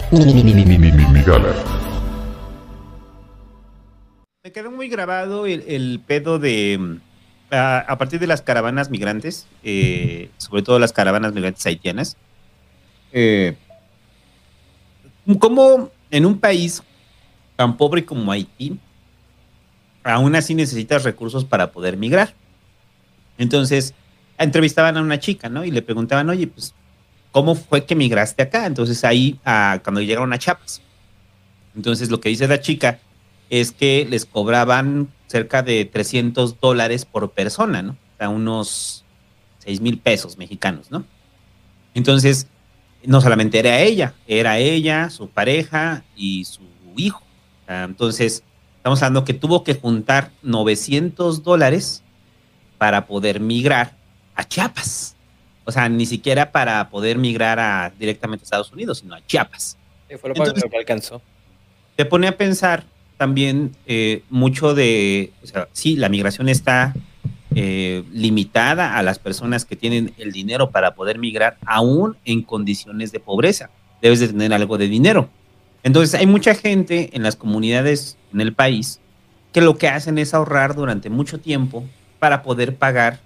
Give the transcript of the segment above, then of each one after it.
Migala. Me quedó muy grabado el pedo de, a partir de las caravanas migrantes, sobre todo las caravanas migrantes haitianas, eh, cómo en un país tan pobre como Haití, aún así necesitas recursos para poder migrar. Entonces, entrevistaban a una chica, ¿no? Y le preguntaban, oye, pues, ¿cómo fue que migraste acá? Entonces ahí, cuando llegaron a Chiapas. Entonces lo que dice la chica es que les cobraban cerca de $300 por persona, ¿no? O sea, unos 6,000 pesos mexicanos, ¿no? Entonces, no solamente era ella, su pareja y su hijo. Entonces, estamos hablando que tuvo que juntar $900 para poder migrar a Chiapas. O sea, ni siquiera para poder migrar directamente a Estados Unidos, sino a Chiapas. Sí, fue Entonces, lo que alcanzó. te pone a pensar también mucho de, o sea, sí, la migración está limitada a las personas que tienen el dinero para poder migrar, aún en condiciones de pobreza. Debes de tener algo de dinero. Entonces, hay mucha gente en las comunidades en el país que lo que hacen es ahorrar durante mucho tiempo para poder pagar,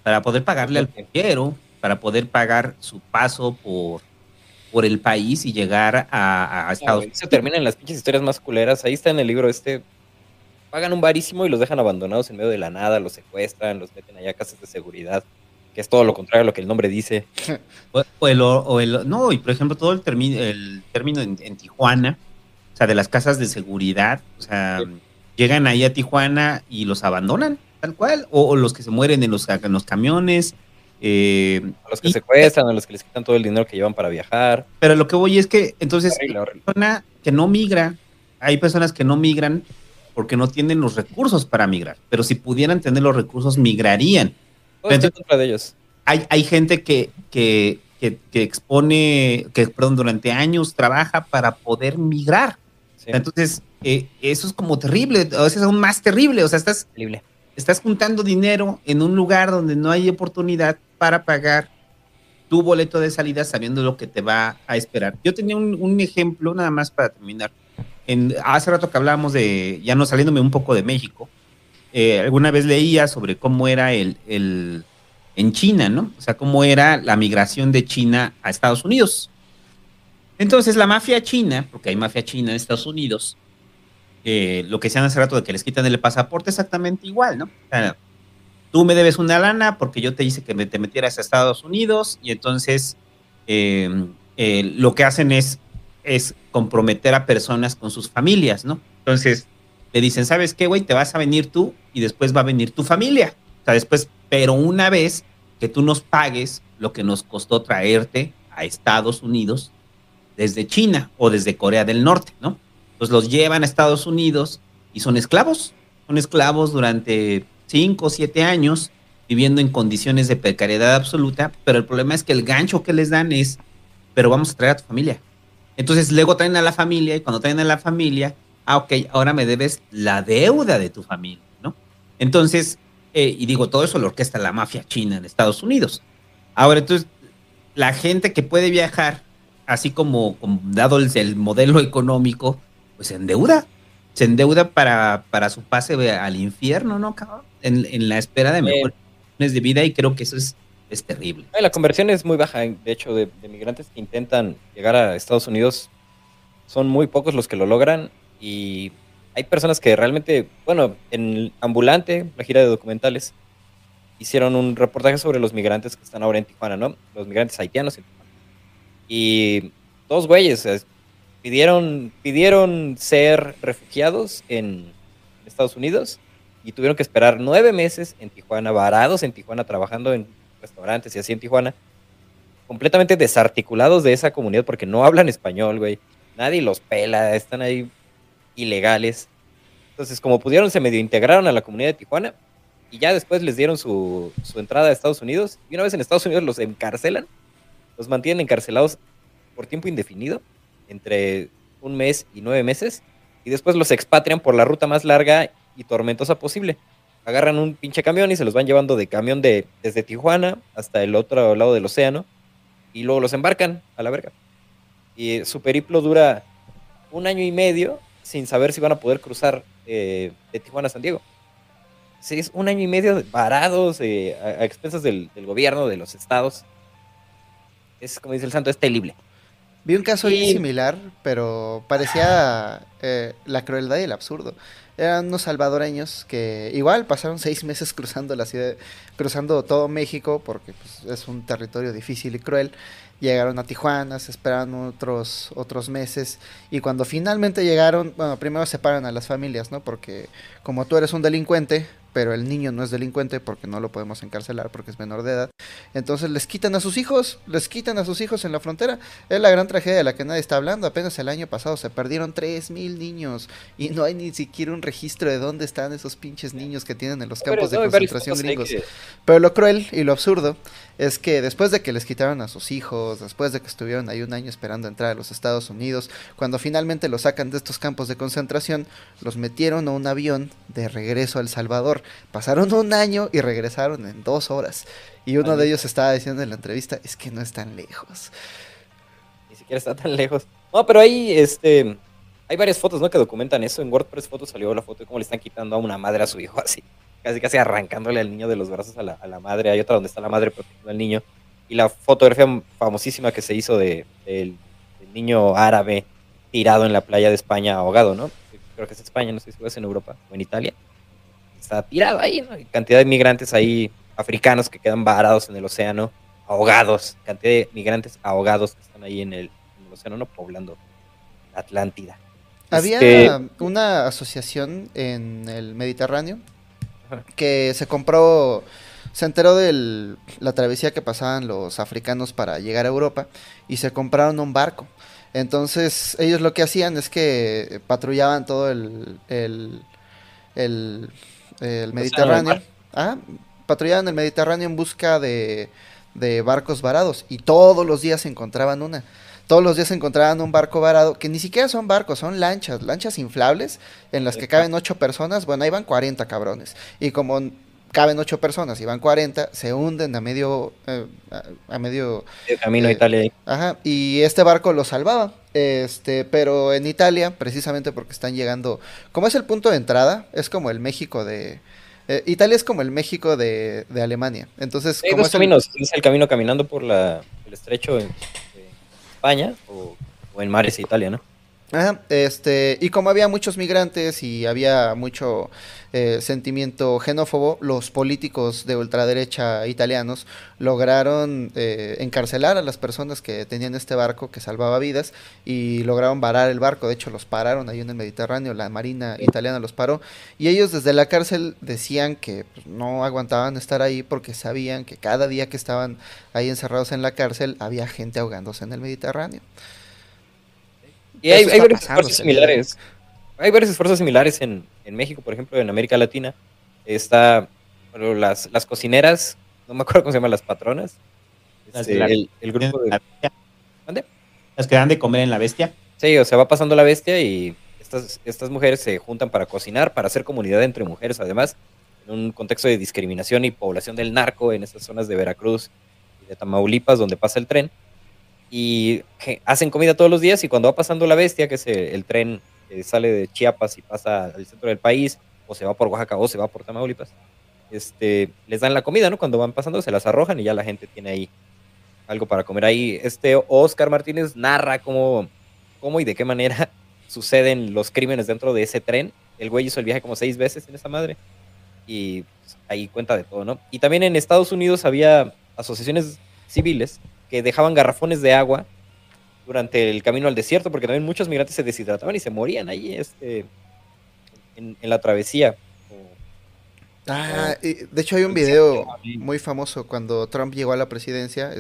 para poder pagarle al banquero, para poder pagar su paso por el país y llegar a Estados Unidos. Se terminan las pinches historias más culeras. Ahí está en el libro pagan un varísimo y los dejan abandonados en medio de la nada, los secuestran, los meten allá a casas de seguridad, que es todo lo contrario a lo que el nombre dice. No, y por ejemplo, todo el término en Tijuana, o sea, de las casas de seguridad, o sea, sí, llegan ahí a Tijuana y los abandonan, tal cual, o los que se mueren en los camiones. A los que secuestran, a los que les quitan todo el dinero que llevan para viajar. Pero lo que voy es que, entonces, horrible. Persona que no migra, hay personas que no migran porque no tienen los recursos para migrar, pero si pudieran tener los recursos, migrarían. Entonces, en contra de ellos. Hay gente que expone, perdón, durante años trabaja para poder migrar. Sí. Entonces, eso es como terrible, a veces aún más terrible. O sea, estás juntando dinero en un lugar donde no hay oportunidad para pagar tu boleto de salida sabiendo lo que te va a esperar. Yo tenía un ejemplo, nada más para terminar. Hace rato que hablábamos de, ya no saliéndome un poco de México, alguna vez leía sobre cómo era en China, ¿no? O sea, cómo era la migración de China a Estados Unidos. Entonces, la mafia china, porque hay mafia china en Estados Unidos, lo que decían hace rato de que les quitan el pasaporte, exactamente igual, ¿no? O sea, tú me debes una lana porque yo te hice que te metieras a Estados Unidos y entonces lo que hacen es comprometer a personas con sus familias, ¿no? Entonces, le dicen, ¿sabes qué, güey? Te vas a venir tú y después va a venir tu familia. O sea, después, pero una vez que tú nos pagues lo que nos costó traerte a Estados Unidos desde China o desde Corea del Norte, ¿no? Entonces los llevan a Estados Unidos y son esclavos durante 5 o 7 años viviendo en condiciones de precariedad absoluta, pero el problema es que el gancho que les dan es, pero vamos a traer a tu familia. Entonces luego traen a la familia y cuando traen a la familia, ok, ahora me debes la deuda de tu familia, ¿no? Entonces, y digo, todo eso lo orquesta la mafia china en Estados Unidos. Ahora, entonces, la gente que puede viajar, así como dado el modelo económico, pues se endeuda para su pase al infierno, ¿no, cabrón? En la espera de mejores condiciones de vida, y creo que eso es terrible. La conversión es muy baja, de hecho, de migrantes que intentan llegar a Estados Unidos, son muy pocos los que lo logran, y hay personas que realmente, bueno, en Ambulante, la gira de documentales, hicieron un reportaje sobre los migrantes que están ahora en Tijuana, ¿no? Los migrantes haitianos en Tijuana. Y dos güeyes pidieron ser refugiados en Estados Unidos y tuvieron que esperar 9 meses en Tijuana, varados en Tijuana, trabajando en restaurantes y así en Tijuana, completamente desarticulados de esa comunidad porque no hablan español, güey. Nadie los pela, están ahí ilegales. Entonces, como pudieron, se medio integraron a la comunidad de Tijuana y ya después les dieron su entrada a Estados Unidos. Y una vez en Estados Unidos los encarcelan, los mantienen encarcelados por tiempo indefinido, entre 1 mes y 9 meses, y después los expatrian por la ruta más larga y tormentosa posible. Agarran un pinche camión y se los van llevando de camión desde Tijuana hasta el otro lado del océano, y luego los embarcan a la verga. Y su periplo dura 1 año y medio sin saber si van a poder cruzar de Tijuana a San Diego. Sí, es 1 año y medio varados a expensas del gobierno, de los estados. Es, como dice el santo, es terrible. Vi un caso bien Y similar, pero parecía la crueldad y el absurdo. Eran unos salvadoreños que igual pasaron 6 meses cruzando la ciudad, cruzando todo México, porque pues, es un territorio difícil y cruel. Llegaron a Tijuana, se esperaron otros meses, y cuando finalmente llegaron, bueno, primero separan a las familias, ¿no? Porque como tú eres un delincuente, pero el niño no es delincuente porque no lo podemos encarcelar porque es menor de edad, entonces les quitan a sus hijos en la frontera. Es la gran tragedia de la que nadie está hablando. Apenas el año pasado se perdieron 3,000 niños y no hay ni siquiera un registro de dónde están esos pinches niños que tienen en los campos de hay varias concentración fotos ahí gringos. que Pero lo cruel y lo absurdo es que después de que les quitaron a sus hijos, después de que estuvieron ahí un año esperando entrar a los Estados Unidos, cuando finalmente los sacan de estos campos de concentración, los metieron a un avión de regreso a El Salvador. Pasaron un año y regresaron en 2 horas. Y uno de ellos estaba diciendo en la entrevista, es que no están lejos. ni siquiera está tan lejos. No, pero hay varias fotos, ¿no? Que documentan eso. En WordPress Fotos salió la foto de cómo le están quitando a una madre a su hijo, así. Casi arrancándole al niño de los brazos a la madre. Hay otra donde está la madre protegiendo al niño. Y la fotografía famosísima que se hizo del niño árabe tirado en la playa de España ahogado, ¿no? Creo que es España, no sé si es en Europa o en Italia. Está tirado ahí, ¿no? Y cantidad de migrantes ahí, africanos que quedan varados en el océano, ahogados. Cantidad de migrantes ahogados que están ahí en el océano, ¿no? Poblando la Atlántida. Había una asociación en el Mediterráneo que se enteró de la travesía que pasaban los africanos para llegar a Europa y se compraron un barco. Entonces ellos lo que hacían es que patrullaban todo el, el Mediterráneo. Ah, patrullaban el Mediterráneo en busca de barcos varados y todos los días se encontraban una. Todos los días se encontraban un barco varado, que ni siquiera son barcos, son lanchas inflables en las que caben 8 personas. Bueno, ahí van 40 cabrones. Y como caben 8 personas y van 40, se hunden a medio El camino a Italia ahí. ajá, y este barco lo salvaba. Pero en Italia, precisamente porque están llegando, como es el punto de entrada, es como el México de Italia es como el México de Alemania. Entonces, Hay como dos es caminos. Es el camino caminando por el estrecho de España o en mares de Italia, ¿no? ajá, y como había muchos migrantes y había mucho sentimiento xenófobo, los políticos de ultraderecha italianos lograron encarcelar a las personas que tenían este barco que salvaba vidas y lograron varar el barco. De hecho, los pararon ahí en el Mediterráneo, la marina italiana los paró y ellos desde la cárcel decían que pues, no aguantaban estar ahí porque sabían que cada día que estaban ahí encerrados en la cárcel había gente ahogándose en el Mediterráneo. Y hay varios esfuerzos similares. Hay varios esfuerzos similares en México, por ejemplo, en América Latina. Está, bueno, las cocineras, no me acuerdo cómo se llaman, las patronas. El grupo de... ¿Dónde? Las que dan de comer en la bestia. Sí, o sea, va pasando la bestia y estas mujeres se juntan para cocinar, para hacer comunidad entre mujeres, además, en un contexto de discriminación y población del narco en esas zonas de Veracruz y de Tamaulipas, donde pasa el tren. Y hacen comida todos los días y cuando va pasando la bestia, que es el tren que sale de Chiapas y pasa al centro del país, o se va por Oaxaca o se va por Tamaulipas, les dan la comida, ¿no? Cuando van pasando se las arrojan y ya la gente tiene ahí algo para comer. Ahí Oscar Martínez narra cómo y de qué manera suceden los crímenes dentro de ese tren. El güey hizo el viaje como 6 veces en esa madre y pues, ahí cuenta de todo, ¿no? Y también en Estados Unidos había asociaciones civiles que dejaban garrafones de agua durante el camino al desierto, porque también muchos migrantes se deshidrataban y se morían ahí en la travesía. De hecho hay un video muy famoso cuando Trump llegó a la presidencia,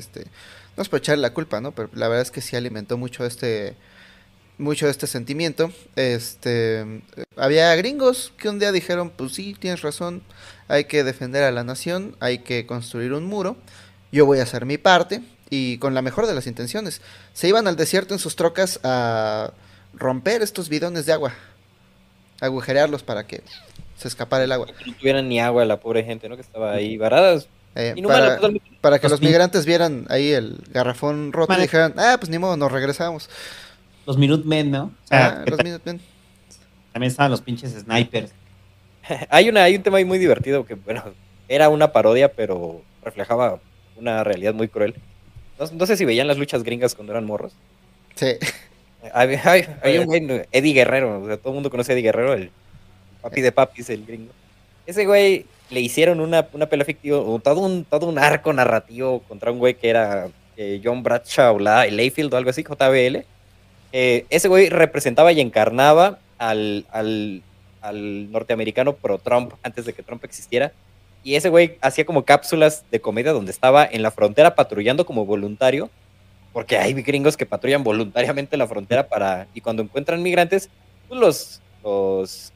no es por echarle la culpa, ¿no? Pero la verdad es que sí alimentó mucho este sentimiento. Había gringos que un día dijeron, pues sí, tienes razón, hay que defender a la nación, hay que construir un muro, yo voy a hacer mi parte, y con la mejor de las intenciones, se iban al desierto en sus trocas a romper estos bidones de agua, agujerearlos para que se escapara el agua. Que no tuvieran ni agua la pobre gente, ¿no? Que estaba ahí varada. Inhumano, totalmente. Para que Los los migrantes vieran ahí el garrafón roto y Vale. dijeran, pues ni modo, nos regresamos. Los Minutemen, ¿no? O sea, que Los Minutemen. también estaban los pinches snipers. Hay un tema ahí muy divertido que, bueno, era una parodia, pero reflejaba una realidad muy cruel. No sé si veían las luchas gringas cuando eran morros. Sí. Había un güey, Eddie Guerrero, o sea, todo el mundo conoce a Eddie Guerrero, el papi de papis, el gringo. Ese güey le hicieron una pelea fictiva, o todo un arco narrativo contra un güey que era John Bradshaw Layfield o algo así, JBL. Ese güey representaba y encarnaba al norteamericano pro-Trump antes de que Trump existiera. Y ese güey hacía como cápsulas de comedia donde estaba en la frontera patrullando como voluntario, porque hay gringos que patrullan voluntariamente la frontera y cuando encuentran migrantes, pues los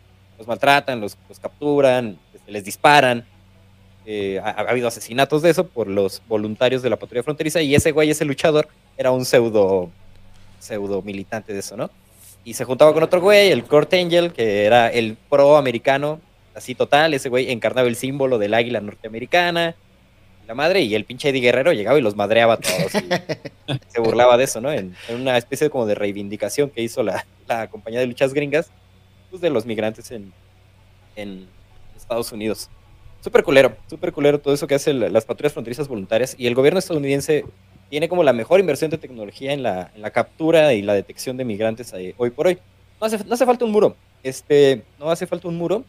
maltratan, los capturan, les disparan. Ha habido asesinatos de eso por los voluntarios de la patrulla fronteriza, y ese güey, ese luchador, era un pseudo militante de eso, ¿no? Y se juntaba con otro güey, el Kurt Angle, que era el pro americano, así total. Ese güey encarnaba el símbolo del águila norteamericana, la madre, y el pinche Eddie Guerrero llegaba y los madreaba a todos y se burlaba de eso, ¿no? En una especie como de reivindicación que hizo la compañía de luchas gringas, pues, de los migrantes en Estados Unidos. Súper culero todo eso que hacen las patrullas fronterizas voluntarias, y el gobierno estadounidense tiene como la mejor inversión de tecnología en la captura y la detección de migrantes hoy por hoy. No hace falta un muro. No hace falta un muro.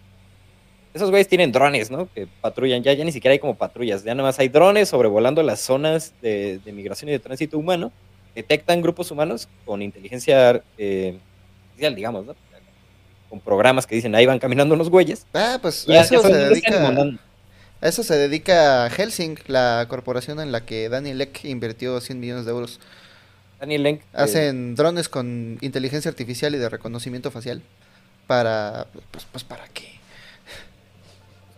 Esos güeyes tienen drones, ¿no? Que patrullan. Ya ni siquiera hay como patrullas. Ya nada más hay drones sobrevolando las zonas de migración y de tránsito humano. Detectan grupos humanos con inteligencia artificial, digamos, ¿no? Con programas que dicen, ahí van caminando unos güeyes. Pues Ya a eso se saben dónde están y dedica. mandan. A eso se dedica Helsing, la corporación en la que Daniel Ek invirtió 100 millones de euros. Daniel Lenk. Hacen drones con inteligencia artificial y de reconocimiento facial. ¿Para qué?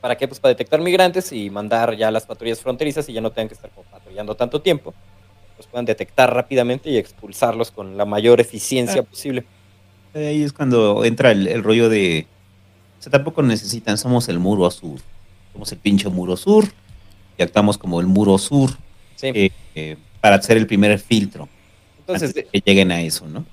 ¿Para qué? Pues para detectar migrantes y mandar ya las patrullas fronterizas, y ya no tengan que estar como patrullando tanto tiempo. Los puedan detectar rápidamente y expulsarlos con la mayor eficiencia posible. Ahí es cuando entra el rollo de... O sea, tampoco necesitan, somos el muro sur. Somos el pinche muro sur. Y actuamos como el muro sur. Sí. Para hacer el primer filtro. Entonces, antes de que lleguen a eso, ¿no?